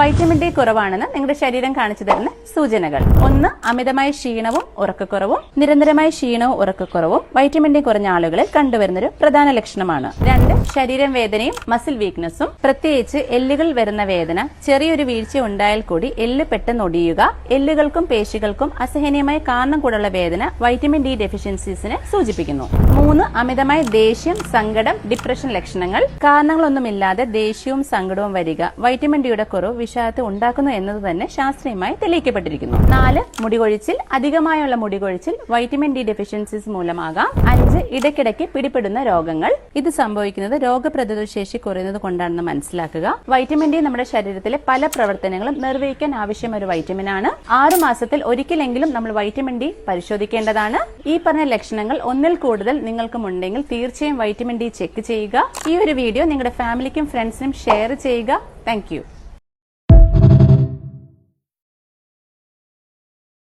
Vitamin D കുറവാണെന്ന് നിങ്ങളുടെ ശരീരം കാണിച്ചു തരുന്ന സൂചനകൾ. 1. അമിതമായ ക്ഷീണവും ഉറക്കക്കുറവും. നിരന്തരമായ ക്ഷീണവും ഉറക്കക്കുറവും വൈറ്റമിൻ ഡി കുറഞ്ഞ ആളുകളിൽ കണ്ടുവരുന്നൊരു പ്രധാന ലക്ഷണമാണ്. 2. ശരീരം വേദനയും മസിൽ വീക്ക്നെസ്സും. പ്രത്യേകിച്ച് എല്ലുകളിൽ വരുന്ന വേദന. ചെറിയൊരു വീഴ്ച ഉണ്ടായാൽ കൂടി എല്ല് പെട്ടെന്ന് ഒടിയുക. എല്ലുകൾക്കും പേശികൾക്കും അസഹനീയമായ കാരണം കൂടുള്ള വേദന വൈറ്റമിൻ ഡി ഡെഫിഷ്യൻസീസിനെ സൂചിപ്പിക്കുന്നു. 3. അമിതമായ ദേഷ്യം, സങ്കടം, ഡിപ്രഷൻ ലക്ഷണങ്ങൾ. കാരണങ്ങളൊന്നുമില്ലാതെ ദേഷ്യവും സങ്കടവും വരിക വൈറ്റമിൻ ഡിയുടെ കുറവ് വിഷാദത്തെ ഉണ്ടാക്കുന്നു എന്നത് തന്നെ ശാസ്ത്രീയമായി തെളിയിക്കപ്പെട്ടിരിക്കുന്നു. 4. മുടികൊഴിച്ചിൽ. അധികമായുള്ള മുടികൊഴിച്ചിൽ വൈറ്റമിൻ ഡി ഡെഫിഷ്യൻസീസ് മൂലമാകാം. 5. ഇടയ്ക്കിടയ്ക്ക് പിടിപെടുന്ന രോഗങ്ങൾ. ഇത് സംഭവിക്കുന്നത് രോഗപ്രതിരോധ ശേഷി കുറയുന്നത് കൊണ്ടാണെന്ന് മനസ്സിലാക്കുക. വൈറ്റമിൻ ഡി നമ്മുടെ ശരീരത്തിലെ പല പ്രവർത്തനങ്ങളും നിർവഹിക്കാൻ ആവശ്യം ഒരു വൈറ്റമിൻ ആണ്. 6 മാസത്തിൽ ഒരിക്കലെങ്കിലും നമ്മൾ വൈറ്റമിൻ ഡി പരിശോധിക്കേണ്ടതാണ്. ഈ പറഞ്ഞ ലക്ഷണങ്ങൾ ഒന്നിൽ കൂടുതൽ നിങ്ങൾക്കും ഉണ്ടെങ്കിൽ തീർച്ചയായും വൈറ്റമിൻ ഡി ചെക്ക് ചെയ്യുക. ഈ ഒരു വീഡിയോ നിങ്ങളുടെ ഫാമിലിക്കും ഫ്രണ്ട്സിനും ഷെയർ ചെയ്യുക. Thank you.